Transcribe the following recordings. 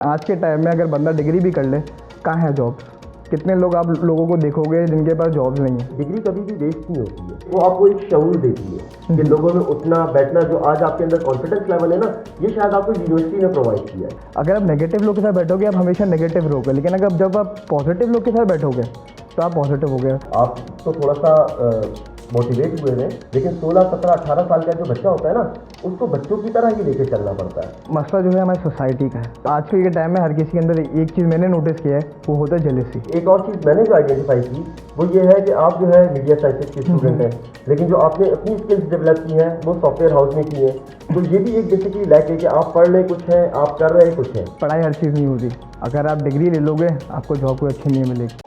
आज के टाइम में अगर बंदा डिग्री भी कर ले, कहाँ है जॉब्स? कितने लोग आप लोगों को देखोगे जिनके पास जॉब्स नहीं है। डिग्री कभी भी वेस्ट नहीं होती है, वो आपको एक शऊर देती है कि लोगों में उठना बैठना, जो आज आपके अंदर कॉन्फिडेंस लेवल है ना, ये शायद आपको यूनिवर्सिटी ने प्रोवाइड किया है। अगर आप नेगेटिव लोग के साथ बैठोगे आप हमेशा नेगेटिव रहोगे, लेकिन अगर जब आप पॉजिटिव लोग के साथ बैठोगे तो आप पॉजिटिव हो गए। आप तो थोड़ा सा मोटिवेट हुए हैं, लेकिन 16, 17, 18 साल का जो बच्चा होता है ना, उसको बच्चों की तरह ही लेकर चलना पड़ता है। मसला जो है हमारी सोसाइटी का है। आज के टाइम में हर किसी के अंदर एक चीज़ मैंने नोटिस किया है, वो होता है जेलेसी। एक और चीज़ मैंने जो आइडेंटिफाई की वो ये है कि आप जो है मीडिया साइंसेस के स्टूडेंट हैं, लेकिन जो आपने अपनी स्किल्स डेवलप की हैं वो सॉफ्टवेयर हाउस में की हैं। तो ये भी एक बेसिकली लैक है कि आप पढ़ रहे कुछ हैं, आप कर रहे कुछ हैं। पढ़ाई हर चीज़ नहीं होती। अगर आप डिग्री ले लोगे आपको जॉब कोई अच्छी नहीं मिलेगी।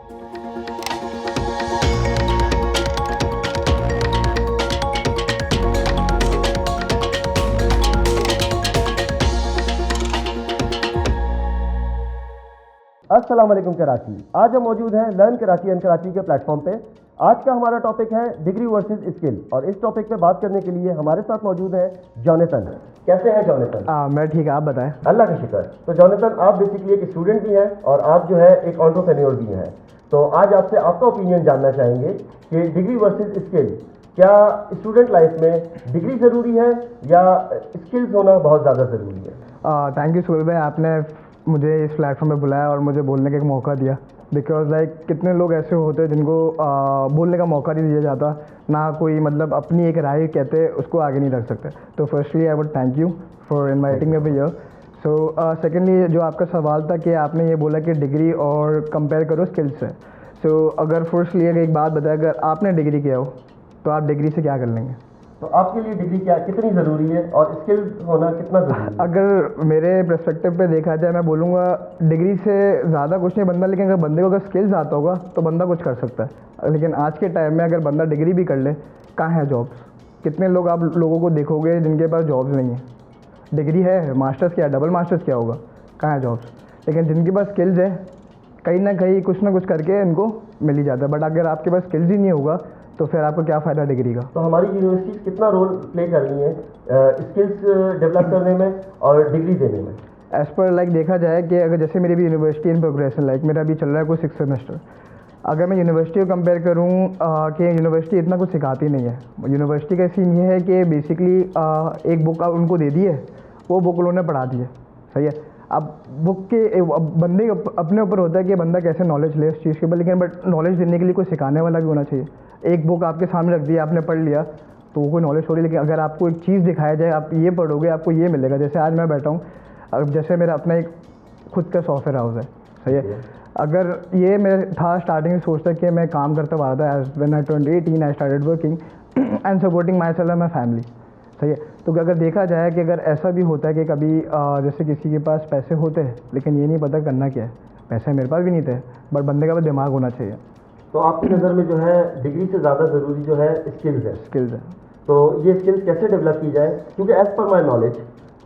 अस्सलाम वालेकुम कराची। आज हम मौजूद हैं लर्न कराची एंड कराची के प्लेटफॉर्म पे। आज का हमारा टॉपिक है डिग्री वर्सेस स्किल, और इस टॉपिक पे बात करने के लिए हमारे साथ मौजूद है जॉनथन। कैसे हैं जॉनथन? मैं ठीक है, आप बताएं। अल्लाह का शुक्र। तो जॉनथन, आप बेसिकली एक स्टूडेंट भी हैं और आप जो है एक एंटरप्रेन्योर भी हैं। तो आज आपसे आपका ओपिनियन जानना चाहेंगे कि डिग्री वर्सेस स्किल, क्या स्टूडेंट लाइफ में डिग्री ज़रूरी है या स्किल्स होना बहुत ज़्यादा ज़रूरी है? थैंक यू सुहेल भाई, आपने मुझे इस प्लेटफॉर्म पे बुलाया और मुझे बोलने का एक मौका दिया। बिकॉज कितने लोग ऐसे होते हैं जिनको बोलने का मौका नहीं दिया जाता, ना कोई मतलब अपनी एक राय कहते उसको आगे नहीं रख सकते। तो firstly I would thank you for inviting me here. So secondly जो आपका सवाल था कि आपने ये बोला कि डिग्री और कंपेयर करो स्किल्स से। सो अगर फर्स्टली एक बात बताए, अगर आपने डिग्री किया हो तो आप डिग्री से क्या कर लेंगे? तो आपके लिए डिग्री क्या कितनी ज़रूरी है और स्किल्स होना कितना ज़रूरी है? अगर मेरे पर्सपेक्टिव पे देखा जाए, मैं बोलूँगा डिग्री से ज़्यादा कुछ नहीं बनता, लेकिन अगर बंदे को अगर स्किल्स आता होगा तो बंदा कुछ कर सकता है। लेकिन आज के टाइम में अगर बंदा डिग्री भी कर ले, कहाँ है जॉब्स? कितने लोग आप लोगों को देखोगे जिनके पास जॉब्स नहीं है। डिग्री है, मास्टर्स किया, डबल मास्टर्स किया होगा, कहाँ है जॉब्स? लेकिन जिनके पास स्किल्स है, कहीं ना कुछ करके इनको मिल ही जाता है। बट अगर आपके पास स्किल्स ही नहीं होगा तो फिर आपको क्या फ़ायदा डिग्री का? तो हमारी यूनिवर्सिटीज़ कितना रोल प्ले कर रही हैं स्किल्स डेवलप करने में और डिग्री देने में? एज़ पर देखा जाए कि अगर जैसे मेरी भी यूनिवर्सिटी इन प्रोग्रेशन, मेरा अभी चल रहा है कोई 6 सेमेस्टर। अगर मैं यूनिवर्सिटी को कंपेयर करूँ कि यूनिवर्सिटी इतना कुछ सिखाती नहीं है। यूनिवर्सिटी का सीन ये है कि बेसिकली एक बुक उनको दे दी है, वो बुक उन्होंने पढ़ा दी है, सही है। अब बुक के बंदे अपने ऊपर होता है कि बंदा कैसे नॉलेज ले उस चीज़ के ऊपर, लेकिन बट नॉलेज देने के लिए कोई सिखाने वाला भी होना चाहिए। एक बुक आपके सामने रख दी, आपने पढ़ लिया तो वो कोई नॉलेज हो रही, लेकिन अगर आपको एक चीज़ दिखाया जाए, आप ये पढ़ोगे आपको ये मिलेगा। जैसे आज मैं बैठा हूँ, अब जैसे मेरा अपना एक खुद का सॉफ्टवेयर हाउस है, सही है। अगर ये मैं था स्टार्टिंग में सोचता कि मैं काम करता हुआ था, age when I 18 I started working and supporting myself and my family, सही है। तो अगर देखा जाए कि अगर ऐसा भी होता है कि कभी जैसे किसी के पास पैसे होते हैं लेकिन ये नहीं पता करना क्या है, पैसे मेरे पास भी नहीं थे, बट बंदे का भी दिमाग होना चाहिए। तो आपकी नज़र में जो है डिग्री से ज़्यादा ज़रूरी जो है स्किल्स है। स्किल्स है। तो ये स्किल्स कैसे डेवलप की जाए? क्योंकि एज़ पर माई नॉलेज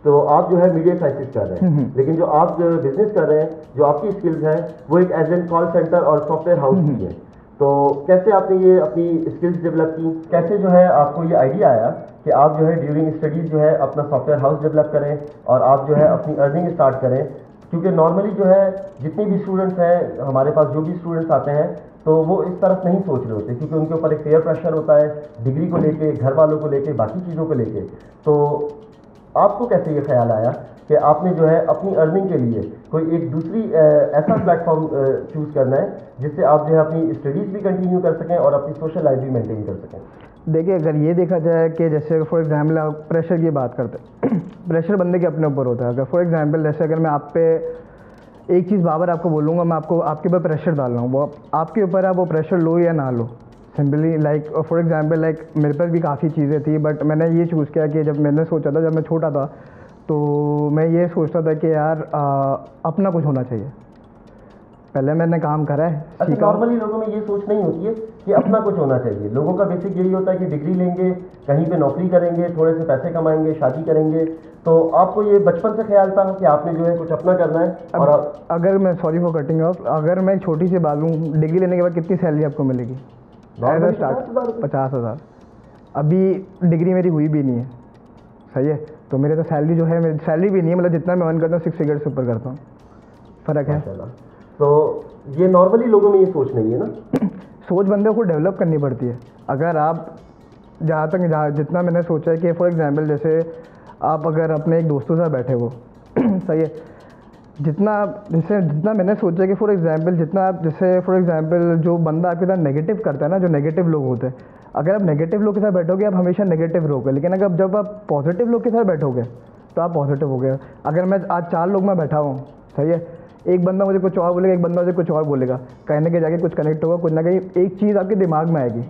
तो आप जो है मीडिया साइंसेस कर रहे हैं, लेकिन जो आप बिजनेस कर रहे हैं, जो आपकी स्किल्स हैं वो एक एज एन कॉल सेंटर और सॉफ्टवेयर हाउस की है। तो कैसे आपने ये अपनी स्किल्स डेवलप की? कैसे जो है आपको ये आइडिया आया कि आप जो है ड्यूरिंग स्टडीज़ जो है अपना सॉफ्टवेयर हाउस डेवलप करें और आप जो है अपनी अर्निंग स्टार्ट करें? क्योंकि नॉर्मली जो है जितने भी स्टूडेंट्स हैं हमारे पास, जो भी स्टूडेंट्स आते हैं, तो वो इस तरफ नहीं सोच रहे होते, क्योंकि उनके ऊपर एक पेयर प्रेशर होता है डिग्री को लेके, घर वालों को लेके, बाकी चीज़ों को लेके। तो आपको कैसे ये ख्याल आया कि आपने जो है अपनी अर्निंग के लिए कोई एक दूसरी ऐसा प्लेटफॉर्म चूज़ करना है जिससे आप जो है अपनी स्टडीज़ भी कंटिन्यू कर सकें और अपनी सोशल लाइफ भी मेंटेन कर सकें? देखिए, अगर ये देखा जाए कि जैसे फॉर एग्जांपल आप प्रेशर की बात करते हैं प्रेशर बंदे के अपने ऊपर होता है। अगर फॉर एग्जांपल जैसे अगर मैं आप पे एक चीज़ बाबर आपको बोलूँगा, मैं आपको आपके ऊपर प्रेशर डाल रहा हूँ, वो आपके ऊपर है, वो प्रेशर लो या ना लो। सिंपली फॉर एग्जांपल मेरे पास भी काफ़ी चीज़ें थी, बट मैंने ये चूज़ किया कि जब मैंने सोचा था, जब मैं छोटा था तो मैं ये सोचता था कि यार अपना कुछ होना चाहिए। पहले मैंने काम करा है। अच्छा, नॉर्मली लोगों में ये सोच नहीं होती है कि अपना कुछ होना चाहिए। लोगों का बेसिक यही होता है कि डिग्री लेंगे, कहीं पे नौकरी करेंगे, थोड़े से पैसे कमाएंगे, शादी करेंगे। तो आपको ये बचपन से ख्याल था कि आपने जो है कुछ अपना करना है? और अगर मैं सॉरी फॉर कटिंग ऑफ, अगर मैं एक छोटी सी बात लूँ, डिग्री लेने के बाद कितनी सैलरी आपको मिलेगी? 50,000। अभी डिग्री मेरी हुई भी नहीं है, सही है। तो मेरे तो सैलरी जो है, मेरी सैलरी भी नहीं है, मतलब जितना मैं अर्न करता हूँ 6 फिगर से ऊपर करता हूँ। फ़र्क है। माशाल्लाह। तो ये नॉर्मली लोगों में ये सोच नहीं है ना। सोच बंदे को डेवलप करनी पड़ती है। अगर आप जहाँ जितना मैंने सोचा है कि फॉर एग्जांपल जैसे आप अगर अपने एक दोस्तों के साथ बैठे हो सही है, जितना मैंने सोचा कि फॉर एग्जांपल जितना आप जैसे फॉर एग्जांपल जो बंदा आपके साथ नेगेटिव करता है ना, जो नेगेटिव लोग होते हैं, अगर आप नेगेटिव लोग के साथ बैठोगे आप हमेशा नेगेटिव रहोगे, लेकिन अगर जब आप पॉजिटिव लोग के साथ बैठोगे तो आप पॉजिटिव हो गए। अगर मैं आज 4 लोग में बैठा हूँ, सही है, एक बंदा मुझे कुछ और बोलेगा, एक बंदा मुझे कुछ और बोलेगा, कहीं ना कहीं जाके कुछ कनेक्ट होगा, कुछ ना कहीं एक चीज़ आपके दिमाग में आएगी।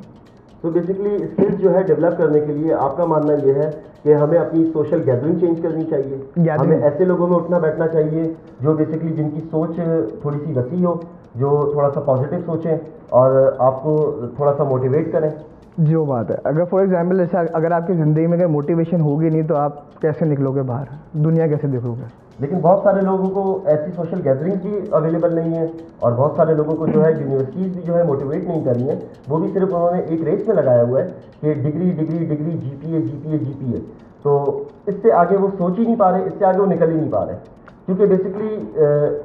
तो बेसिकली स्किल्स जो है डेवलप करने के लिए आपका मानना ये है कि हमें अपनी सोशल गैदरिंग चेंज करनी चाहिए, हमें ऐसे लोगों में उठना बैठना चाहिए जो बेसिकली जिनकी सोच थोड़ी सी वसी हो, जो थोड़ा सा पॉजिटिव सोचें और आपको थोड़ा सा मोटिवेट करें। जो बात है, अगर फॉर एग्जांपल जैसे अगर आपकी ज़िंदगी में अगर मोटिवेशन होगी नहीं तो आप कैसे निकलोगे बाहर, दुनिया कैसे देखोगे। लेकिन बहुत सारे लोगों को ऐसी सोशल गैदरिंग्स भी अवेलेबल नहीं है और बहुत सारे लोगों को जो है यूनिवर्सिटीज़ भी जो है मोटिवेट नहीं कर रही हैं। वो भी सिर्फ उन्होंने एक रेस में लगाया हुआ है कि degree degree degree, GPA GPA GPA. तो इससे आगे वो सोच ही नहीं पा रहे, इससे आगे वो निकल ही नहीं पा रहे, क्योंकि बेसिकली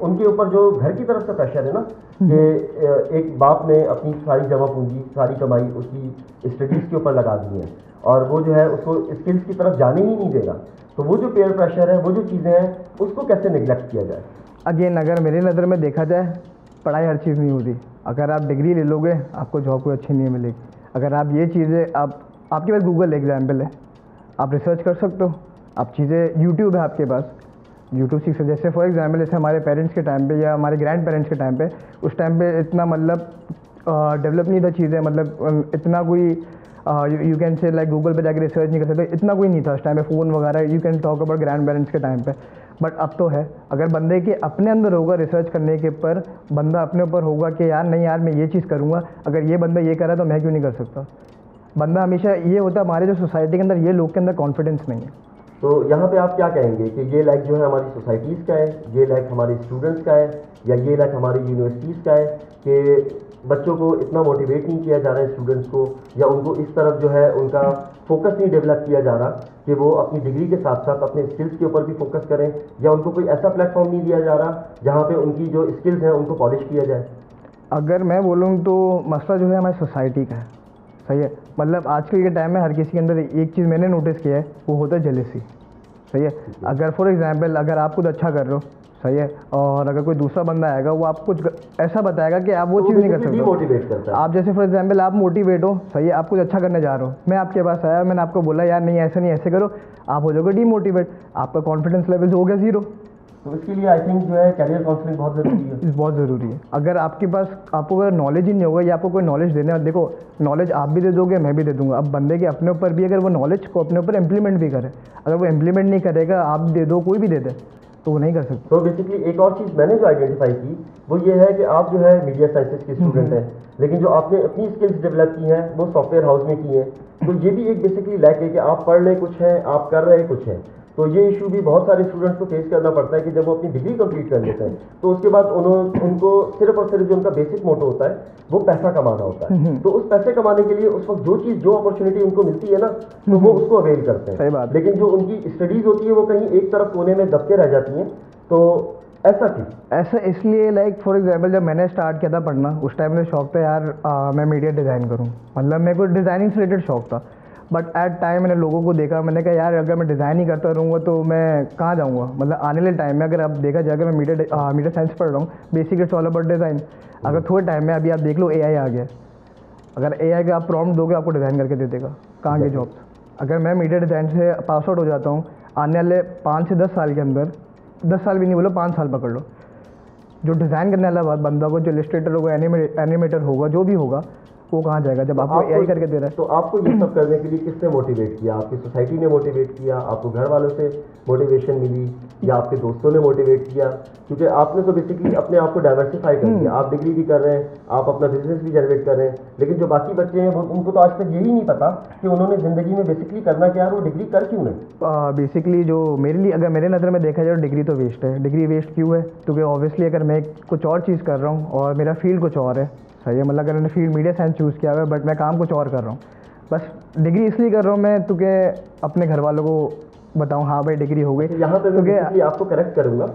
उनके ऊपर जो घर की तरफ से प्रेशर है ना कि एक बाप ने अपनी सारी जमा पूंजी, सारी कमाई उसकी स्टडीज़ के ऊपर लगा दी है और वो जो है उसको स्किल्स की तरफ जाने ही नहीं देगा। तो वो जो पेयर प्रेशर है, वो जो चीज़ें हैं, उसको कैसे निगलेक्ट किया जाए। अगेन अगर मेरी नज़र में देखा जाए, पढ़ाई हर चीज़ नहीं होती। अगर आप डिग्री ले लोगे आपको जॉब कोई अच्छी नहीं मिलेगी। अगर आप ये चीज़ें आपके पास गूगल एग्जाम्पल है, आप रिसर्च कर सकते हो, आप चीज़ें यूट्यूब है आपके पास, यूट्यूब सीख सकते। जैसे फॉर एग्जांपल जैसे हमारे पेरेंट्स के टाइम पे या हमारे ग्रैंड पेरेंट्स के टाइम पे, उस टाइम पे इतना मतलब डेवलप नहीं था चीज़ें, मतलब इतना कोई you can say like Google पे जाकर रिसर्च नहीं कर सकते, इतना कोई नहीं था उस टाइम पे, फ़ोन वगैरह। You can talk about grand parents के टाइम पे, बट अब तो है। अगर बंदे के अपने अंदर होगा रिसर्च करने के ऊपर, बंदा अपने ऊपर होगा कि यार नहीं यार मैं ये चीज़ करूँगा, अगर ये बंदा ये करा तो मैं क्यों नहीं कर सकता। बंदा हमेशा ये होता है, हमारे जो सोसाइटी के अंदर ये लोग के अंदर कॉन्फिडेंस नहीं है। तो यहाँ पे आप क्या कहेंगे कि ये लाइक जो है हमारी सोसाइटीज़ का है, ये लाइक हमारे स्टूडेंट्स का है, या ये लाइक हमारी यूनिवर्सिटीज़ का है कि बच्चों को इतना मोटिवेट नहीं किया जा रहा है स्टूडेंट्स को, या उनको इस तरफ जो है उनका फोकस नहीं डेवलप किया जा रहा कि वो अपनी डिग्री के साथ साथ अपने स्किल्स के ऊपर भी फोकस करें, या उनको कोई ऐसा प्लेटफॉर्म नहीं दिया जा रहा जहाँ पे उनकी जो स्किल्स हैं उनको पॉलिश किया जाए। अगर मैं बोलूँ तो मसला जो है हमारी सोसाइटी का है, सही है। मतलब आजकल के टाइम में हर किसी के अंदर एक चीज़ मैंने नोटिस किया है, वो होता है जेलेसी, सही है। अगर फॉर एग्जांपल अगर आप कुछ अच्छा कर रहे हो, सही है, और अगर कोई दूसरा बंदा आएगा वो आपको कुछ ऐसा बताएगा कि आप वो चीज़ नहीं कर सकते। डिमोटिवेट करता है। आप जैसे फॉर एग्जांपल आप मोटिवेट हो, सही है, आप कुछ अच्छा करने जा रहे हो, मैं आपके पास आया, मैंने आपको बोला यार नहीं ऐसे नहीं ऐसे करो, आप हो जाओगे डीमोटिवेट, आपका कॉन्फिडेंस लेवल हो गया 0। तो इसके लिए आई थिंक जो है कैरियर काउंसलिंग बहुत ज़रूरी है। बहुत ज़रूरी है। अगर आपके पास आपको अगर नॉलेज ही नहीं होगा या आपको कोई नॉलेज देने, देखो नॉलेज आप भी दे दोगे मैं भी दे दूंगा, अब बंदे के अपने ऊपर भी अगर वो नॉलेज को अपने ऊपर इम्प्लीमेंट भी करे, अगर वो इम्प्लीमेंट नहीं करेगा, आप दे दो कोई भी दे दे तो वो नहीं कर सकते। तो बेसिकली एक और चीज़ मैंने जो आइडेंटिफाई की वो ये है कि आप जो है मीडिया साइंसेस के स्टूडेंट हैं, लेकिन जो आपने अपनी स्किल्स डेवलप की हैं वो सॉफ्टवेयर हाउस में की हैं। तो ये भी एक बेसिकली लैक है कि आप पढ़ रहे कुछ हैं, आप कर रहे कुछ हैं। तो ये इशू भी बहुत सारे स्टूडेंट्स को फेस करना पड़ता है कि जब वो अपनी डिग्री कंप्लीट कर लेते हैं तो उसके बाद उनको सिर्फ और सिर्फ जो उनका बेसिक मोटो होता है वो पैसा कमाना होता है। तो उस पैसे कमाने के लिए उस वक्त जो अपॉर्चुनिटी उनको मिलती है ना, तो वो उसको अवेल करते हैं। सही बात। लेकिन जो उनकी स्टडीज़ होती है वो कहीं एक तरफ कोने में दबके रह जाती हैं। तो ऐसा क्यों? ऐसा इसलिए लाइक फॉर एग्जांपल जब मैंने स्टार्ट किया था पढ़ना, उस टाइम मुझे शौक था यार मैं मीडिया डिज़ाइन करूँ, मतलब मेरे को डिज़ाइनिंग से रिलेटेड शौक था। बट एट टाइम मैंने लोगों को देखा, मैंने कहा यार अगर मैं डिज़ाइन ही करता रहूँगा तो मैं कहाँ जाऊँगा। मतलब आने वाले टाइम में अगर आप देखा जाए, अगर मैं मीडिया साइंस पढ़ रहा हूँ, basic it's all about design. अगर थोड़े टाइम में अभी आप देख लो AI आ गया, अगर AI का आप प्रॉम्प्ट दोगे आपको डिज़ाइन करके दे देगा, कहाँ के जॉब्स। अगर मैं मीडिया डिज़ाइन से पास आउट हो जाता हूँ, आने वाले 5 से 10 साल के अंदर, 10 साल भी नहीं बोलो 5 साल पकड़ लो, जो डिज़ाइन करने वाला बंदा होगा, जो इलस्ट्रेटर होगा, एनिमेटर होगा, जो भी होगा, वो कहाँ जाएगा जब आपको AI करके दे रहा है। तो आपको ये सब करने के लिए किसने मोटिवेट किया? आपकी सोसाइटी ने मोटिवेट किया, आपको घर वालों से मोटिवेशन मिली, या आपके दोस्तों ने मोटिवेट किया? क्योंकि आपने तो बेसिकली अपने आप को डाइवर्सिफाई कर दिया, आप डिग्री भी कर रहे हैं, आप अपना बिजनेस भी जनरेट कर रहे हैं, लेकिन जो बाकी बच्चे हैं वो उनको तो आज तक यही नहीं पता कि उन्होंने ज़िंदगी में बेसिकली करना क्या है, वो डिग्री कर क्यों नहीं। बेसिकली जो मेरे लिए, अगर मेरे नज़र में देखा जाए तो डिग्री तो वेस्ट है। डिग्री वेस्ट क्यों है? क्योंकि ऑब्वियसली अगर मैं कुछ और चीज़ कर रहा हूँ और मेरा फील्ड कुछ और है, सही है, मतलब अगर मैंने फील्ड मीडिया साइंस चूज़ किया हुआ है बट मैं काम कुछ और कर रहा हूँ, बस डिग्री इसलिए कर रहा हूँ मैं क्योंकि अपने घर वालों को बताऊँ हाँ भाई डिग्री हो गई। यहाँ पे मैं आपको करेक्ट करूँगा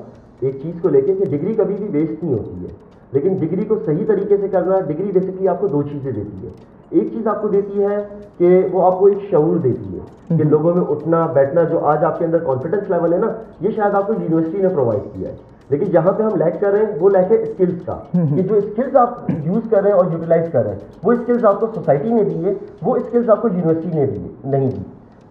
एक चीज़ को लेके कि डिग्री कभी भी वेस्ट नहीं होती है, लेकिन डिग्री को सही तरीके से करना, डिग्री बेसिकली आपको दो चीज़ें देती है। एक चीज़ आपको देती है कि वो आपको एक शऊर देती है कि लोगों में उठना बैठना, जो आज आपके अंदर कॉन्फिडेंस लेवल है ना, ये शायद आपको यूनिवर्सिटी ने प्रोवाइड किया है। लेकिन जहाँ पे हम लैक कर रहे हैं वो लैक है स्किल्स का, कि जो स्किल्स आप यूज़ कर रहे हैं और यूटिलाइज कर रहे हैं, वो स्किल्स आपको सोसाइटी ने दी है, वो स्किल्स आपको यूनिवर्सिटी ने दी नहीं दी।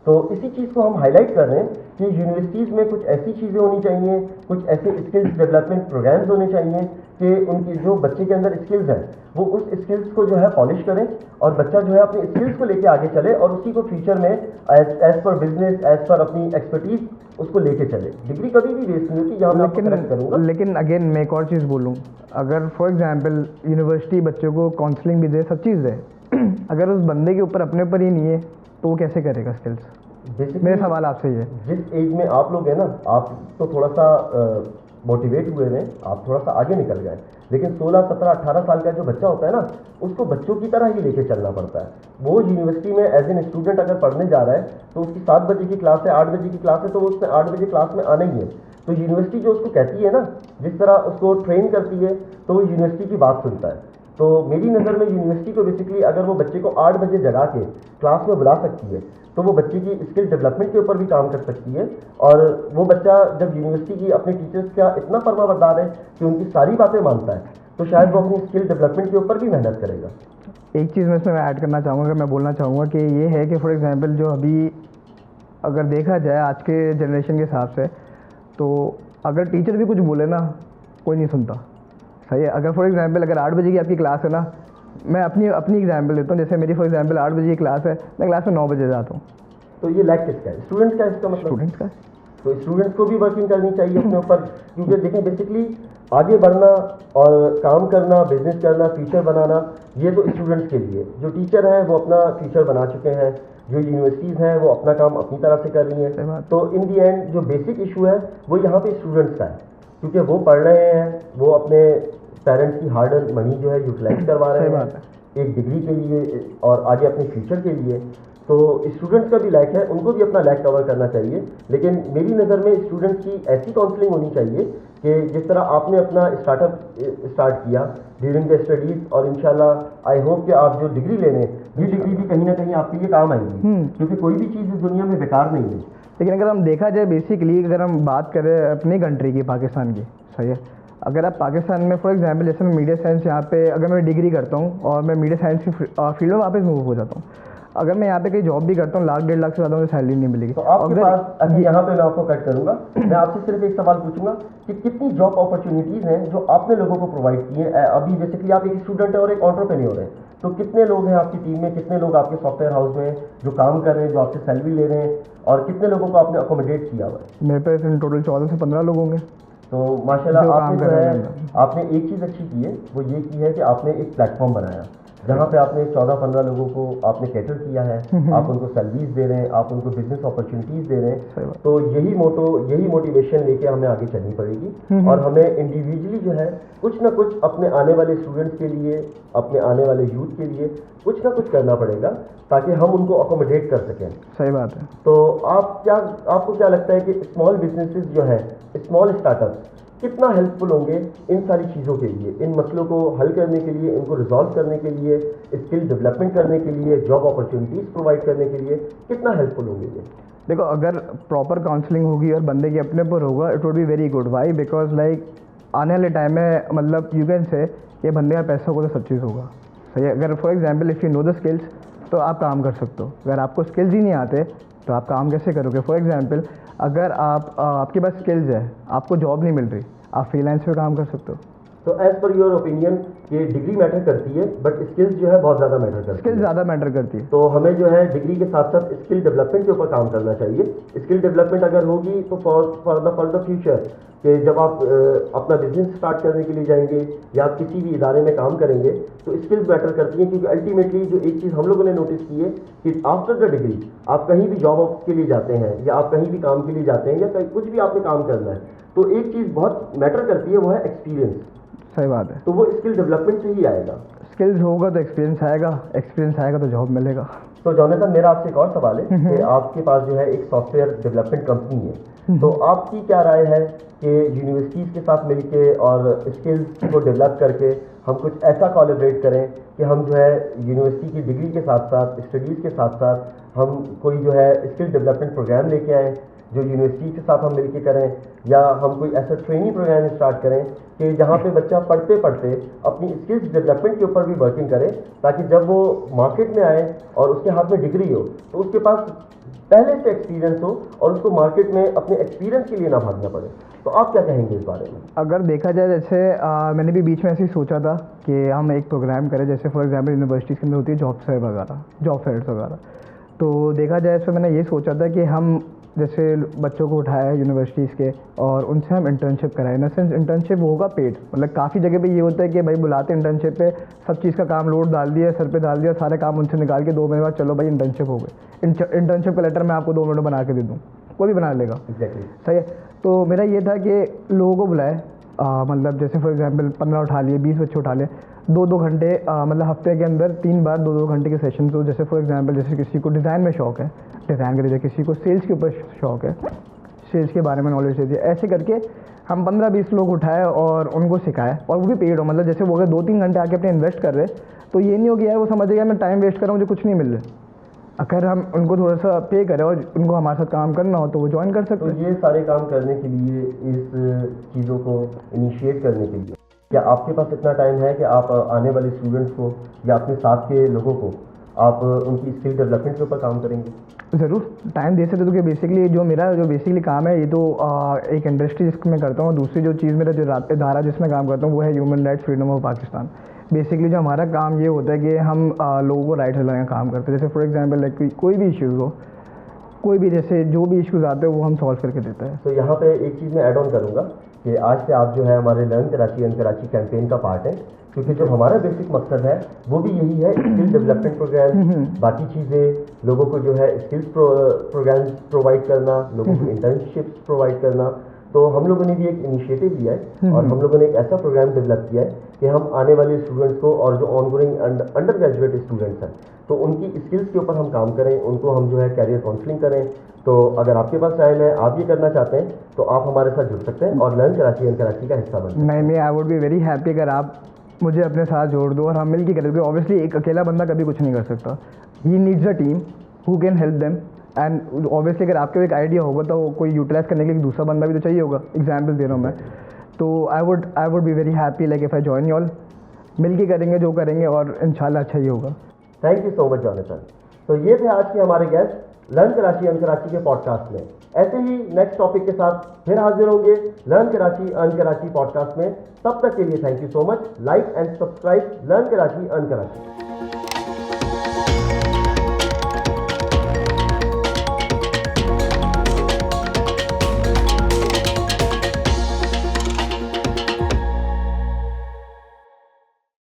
तो इसी चीज़ को हम हाईलाइट कर रहे हैं कि यूनिवर्सिटीज़ में कुछ ऐसी चीज़ें होनी चाहिए, कुछ ऐसे स्किल्स डेवलपमेंट प्रोग्राम्स होने चाहिए कि उनकी जो बच्चे के अंदर स्किल्स हैं वो उस स्किल्स को जो है पॉलिश करें और बच्चा जो है अपने स्किल्स को लेके आगे चले और उसी को फ्यूचर में as per business, as per अपनी एक्सपर्टीज उसको लेके चले। डिग्री कभी भी वेस्ट नहीं होती, यहाँ मैं आपको करेक्ट करूँगा। लेकिन अगेन मैं एक और चीज़ बोलूँ, अगर फॉर एग्जांपल यूनिवर्सिटी बच्चों को काउंसलिंग भी दे, सब चीज़ दे, अगर उस बंदे के ऊपर अपने पर ही नहीं है तो वो कैसे करेगा स्किल्स? मेरा सवाल आपसे ये है। जिस एज में आप लोग हैं ना, आप तो थोड़ा सा मोटिवेट हुए हैं, आप थोड़ा सा आगे निकल गए, लेकिन 16, 17, 18 साल का जो बच्चा होता है ना, उसको बच्चों की तरह ही लेके चलना पड़ता है। वो यूनिवर्सिटी में एज एन स्टूडेंट अगर पढ़ने जा रहा है तो उसकी 7 बजे की क्लास है, 8 बजे की क्लास है, तो वो उसने 8 बजे क्लास में आना ही है। तो यूनिवर्सिटी जो उसको कहती है ना, जिस तरह उसको ट्रेन करती है, तो वो यूनिवर्सिटी की बात सुनता है। तो मेरी नज़र में यूनिवर्सिटी को बेसिकली अगर वो बच्चे को 8 बजे जगा के क्लास में बुला सकती है तो वो बच्चे की स्किल डेवलपमेंट के ऊपर भी काम कर सकती है। और वो बच्चा जब यूनिवर्सिटी की अपने टीचर्स का इतना फर्माबरदार है कि उनकी सारी बातें मानता है, तो शायद वो अपनी स्किल डेवलपमेंट के ऊपर भी मेहनत करेगा। एक चीज़ मैं इसमें ऐड करना चाहूँगा, मैं बोलना चाहूँगा कि ये है कि फॉर एग्जांपल जो अभी अगर देखा जाए आज के जनरेशन के हिसाब से, तो अगर टीचर भी कुछ बोले ना, कोई नहीं सुनता। सही है। अगर फॉर एग्जांपल अगर 8 बजे की आपकी क्लास है ना, मैं अपनी एग्जांपल देता हूँ, जैसे मेरी फॉर एग्जांपल 8 बजे की क्लास है, मैं क्लास में 9 बजे जाता हूँ। तो ये लैक किसका है? स्टूडेंट्स का, इसका मतलब स्टूडेंट्स का। तो स्टूडेंट्स को भी वर्किंग करनी चाहिए अपने ऊपर, क्योंकि देखें बेसिकली आगे बढ़ना और काम करना, बिजनेस करना, फ्यूचर बनाना, ये तो स्टूडेंट्स के लिए। जो टीचर हैं वो अपना फ्यूचर बना चुके हैं, जो यूनिवर्सिटीज़ हैं वो अपना काम अपनी तरह से कर रही हैं। तो इन दी एंड जो बेसिक इशू है वो यहाँ पे स्टूडेंट्स का है, क्योंकि वो पढ़ रहे हैं, वो अपने पेरेंट्स की हार्ड अर्न मनी जो है यूटिलाइज करवा रहे हैं एक डिग्री के लिए और आगे अपने फ्यूचर के लिए। तो स्टूडेंट्स का भी लैक है, उनको भी अपना लैक कवर करना चाहिए। लेकिन मेरी नज़र में स्टूडेंट्स की ऐसी काउंसलिंग होनी चाहिए कि जिस तरह आपने अपना स्टार्टअप स्टार्ट किया ड्यूरिंग द स्टडीज़, और इंशाल्लाह आई होप कि आप जो डिग्री ले लें, ये डिग्री भी कहीं ना कहीं आपके लिए काम आएगी, क्योंकि कोई भी चीज़ इस दुनिया में बेकार नहीं है। लेकिन अगर हम देखा जाए बेसिकली, अगर हम बात करें अपनी कंट्री की, पाकिस्तान की, सही है, अगर आप पाकिस्तान में फॉर एग्जांपल जैसे मैं मीडिया साइंस यहाँ पे अगर मैं डिग्री करता हूँ और मैं मीडिया साइंस की फील्ड में वापस मूव हो जाता हूँ, अगर मैं यहाँ पे कहीं जॉब भी करता हूँ, 1 लाख 1.5 लाख से ज़्यादा मुझे सैलरी नहीं मिलेगी। तो आपके पास, अच्छा यहाँ पे मैं आपको कट करूँगा, मैं आपसे सिर्फ एक सवाल पूछूंगा कि कितनी जॉब अपॉर्चुनिटीज़ हैं जो आपने लोगों को प्रोवाइड की हैं? अभी बेसिकली आप एक स्टूडेंट है और एक एंटरप्रेन्योर है, तो कितने लोग हैं आपकी टीम में, कितने लोग आपके सॉफ्टवेयर हाउस में जो काम कर रहे हैं, जो आपसे सैलरी ले रहे हैं, और कितने लोगों को आपने अकोमोडेट किया हुआ है? मेरे पास इन टोटल 14 से 15 लोग होंगे। तो माशाल्लाह आपने जो है, आपने एक चीज़ अच्छी की है, वो ये की है कि आपने एक प्लेटफॉर्म बनाया जहाँ पे आपने 14-15 लोगों को आपने कैटर किया है, आप उनको सैलरीज दे रहे हैं, आप उनको बिजनेस अपॉर्चुनिटीज़ दे रहे हैं। तो यही मोटिवेशन लेके हमें आगे चलनी पड़ेगी और हमें इंडिविजुअली जो है कुछ ना कुछ अपने आने वाले स्टूडेंट्स के लिए, अपने आने वाले यूथ के लिए कुछ ना कुछ करना पड़ेगा ताकि हम उनको अकोमोडेट कर सकें। सही बात है। तो आपको क्या लगता है कि स्मॉल बिजनेसेस जो है, स्मॉल स्टार्टअप्स कितना हेल्पफुल होंगे इन सारी चीज़ों के लिए, इन मसलों को हल करने के लिए, इनको रिजॉल्व करने के लिए, स्किल डेवलपमेंट करने के लिए, जॉब अपॉर्चुनिटीज़ प्रोवाइड करने के लिए कितना हेल्पफुल होंगे ये? देखो, अगर प्रॉपर काउंसलिंग होगी और बंदे के अपने पर होगा, it would be very good. Why? Because like आने वाले टाइम में मतलब यू कैन से ये बंदे का पैसा होगा तो सब चीज़ होगा। सही है। अगर for example if you know the skills तो आप काम कर सकते हो। अगर आपको स्किल्स ही नहीं आते तो आप काम कैसे करोगे? फॉर एग्जाम्पल अगर आपके पास स्किल्स है, आपको जॉब नहीं मिल रही, आप फ्रीलांस पे काम कर सकते हो। तो एज पर योर ओपिनियन कि डिग्री मैटर करती है बट स्किल्स जो है बहुत ज़्यादा मैटर करती है। स्किल्स ज़्यादा मैटर करती है। तो हमें जो है डिग्री के साथ साथ स्किल डेवलपमेंट के ऊपर काम करना चाहिए। स्किल डेवलपमेंट अगर होगी तो फॉर द फ्यूचर कि जब आप अपना बिजनेस स्टार्ट करने के लिए जाएंगे या आप किसी भी इदारे में काम करेंगे तो स्किल्स मैटर करती हैं, क्योंकि अल्टीमेटली जो एक चीज़ हम लोगों ने नोटिस की है कि आफ्टर द डिग्री आप कहीं भी जॉब के लिए जाते हैं या आप कहीं भी काम के लिए जाते हैं या कहीं कुछ भी आपने काम करना है, तो एक चीज़ बहुत मैटर करती है, वो है एक्सपीरियंस। सही बात है। तो वो स्किल डेवलपमेंट से ही आएगा। स्किल्स होगा तो एक्सपीरियंस आएगा, एक्सपीरियंस आएगा तो जॉब मिलेगा। तो जॉनथन, मेरा आपसे एक और सवाल है कि आपके पास जो है एक सॉफ्टवेयर डेवलपमेंट कंपनी है, तो आपकी क्या राय है कि यूनिवर्सिटीज़ के साथ मिलके और स्किल्स को डेवलप करके हम कुछ ऐसा कोलैबोरेट करें कि हम जो है यूनिवर्सिटी की डिग्री के साथ साथ स्टडीज़ के साथ साथ हम कोई जो है स्किल डेवलपमेंट प्रोग्राम लेके आएँ जो यूनिवर्सिटी के साथ हम मिलके करें, या हम कोई ऐसा ट्रेनिंग प्रोग्राम स्टार्ट करें कि जहाँ पे बच्चा पढ़ते पढ़ते अपनी स्किल्स डेवलपमेंट के ऊपर भी वर्किंग करे, ताकि जब वो मार्केट में आए और उसके हाथ में डिग्री हो तो उसके पास पहले से एक्सपीरियंस हो और उसको मार्केट में अपने एक्सपीरियंस के लिए ना भागना पड़े। तो आप क्या कहेंगे इस बारे में? अगर देखा जाए जैसे मैंने भी बीच में ऐसे ही सोचा था कि हम एक प्रोग्राम करें, जैसे फॉर एग्जांपल यूनिवर्सिटीज़ के अंदर होती है जॉब फेयर वगैरह, जॉब फेयर्स वगैरह। तो देखा जाए इसमें मैंने ये सोचा था कि हम जैसे बच्चों को उठाया यूनिवर्सिटीज़ के और उनसे हम इंटर्नशिप कराएं। इन सेंस इंटर्नशिप होगा पेड, मतलब काफ़ी जगह पे ये होता है कि भाई बुलाते इंटर्नशिप पे, सब चीज़ का काम लोड डाल दिया, सर पे डाल दिया, सारे काम उनसे निकाल के 2 महीने बाद चलो भाई इंटर्नशिप हो गई। इंटर्नशिप का लेटर मैं आपको 2 मिनट में बना के दे दूँ, कोई भी बना लेगा। सही है। तो मेरा ये था कि लोगों को बुलाए, मतलब जैसे फॉर एग्जांपल 15 उठा लिए, 20 बच्चे उठा लिए, 2-2 घंटे, मतलब हफ्ते के अंदर 3 बार 2-2 घंटे के सेशन। तो जैसे फॉर एग्जांपल जैसे किसी को डिज़ाइन में शौक है, डिज़ाइन कर दीजिए, किसी को सेल्स के ऊपर शौक है, सेल्स के बारे में नॉलेज दे दिए। ऐसे करके हम 15-20 लोग उठाए और उनको सिखाए, और वो भी पेड हो। मतलब जैसे वो अगर 2-3 घंटे आके अपने इन्वेस्ट कर रहे, तो ये नहीं हो गया है वो समझ गया मैं टाइम वेस्ट कर रहा हूँ, मुझे कुछ नहीं मिल रहा। अगर हम उनको थोड़ा सा पे करें और उनको हमारे साथ काम करना हो तो वो ज्वाइन कर सकते हैं। तो ये सारे काम करने के लिए, इस चीज़ों को इनिशिएट करने के लिए, क्या आपके पास इतना टाइम है कि आप आने वाले स्टूडेंट्स को या अपने साथ के लोगों को आप उनकी स्किल डेवलपमेंट के ऊपर काम करेंगे? ज़रूर टाइम दे सकते हो, क्योंकि बेसिकली जो मेरा बेसिकली काम है ये तो एक इंडस्ट्री जिसमें करता हूँ। दूसरी जो चीज़ मेरा जो इदारा जिसमें काम करता हूँ वो है human rights freedom of Pakistan. Basically जो हमारा काम ये होता है कि हम लोगों को राइट दिलाने का काम करते हैं। जैसे फॉर एग्जांपल लाइक कोई भी इश्यूज़ हो, कोई भी जैसे जो भी इश्यूज़ आते हैं वो हम सॉल्व करके देते हैं। तो यहाँ पे एक चीज़ मैं ऐड ऑन करूँगा कि आज से आप जो है हमारे learn Karachi earn Karachi campaign का पार्ट है, क्योंकि जो हमारा बेसिक मकसद है वो भी यही है, स्किल डेवलपमेंट प्रोग्राम, बाकी चीज़ें, लोगों को जो है स्किल्स प्रोग्राम प्रोवाइड करना, लोगों को इंटर्नशिप्स प्रोवाइड करना। तो हम लोगों ने भी एक इनिशिएटिव लिया है और हम लोगों ने एक ऐसा प्रोग्राम डेवलप किया है कि हम आने वाले स्टूडेंट्स को और जो ऑनगोइंग अंडर ग्रेजुएट स्टूडेंट्स हैं तो उनकी स्किल्स के ऊपर हम काम करें, उनको हम जो है कैरियर काउंसलिंग करें। तो अगर आपके पास टाइम है, आप ये करना चाहते हैं, तो आप हमारे साथ जुड़ सकते हैं और लर्न कराची अर्न कराची का हिस्सा बन। नहीं, आई वुड बी वेरी हैप्पी अगर आप मुझे अपने साथ जोड़ दो और हम मिल के करें, क्योंकि ऑब्वियसली एक अकेला बंदा कभी कुछ नहीं कर सकता। He needs a team who can help them, and obviously अगर आपके एक आइडिया होगा तो कोई यूटिलाइज करने के लिए दूसरा बंदा भी तो चाहिए होगा। एग्जाम्पल दे रहा हूँ मैं, तो I would be very happy like if I join you all. मिल के करेंगे जो करेंगे और इंशाल्लाह अच्छा ही होगा। Thank you so much Johnson. तो ये थे आज के हमारे guest learn Karachi earn Karachi के पॉडकास्ट में। ऐसे ही नेक्स्ट टॉपिक के साथ फिर हाजिर होंगे learn Karachi earn Karachi podcast में। तब तक के लिए thank you so much. Like and subscribe learn Karachi earn Karachi.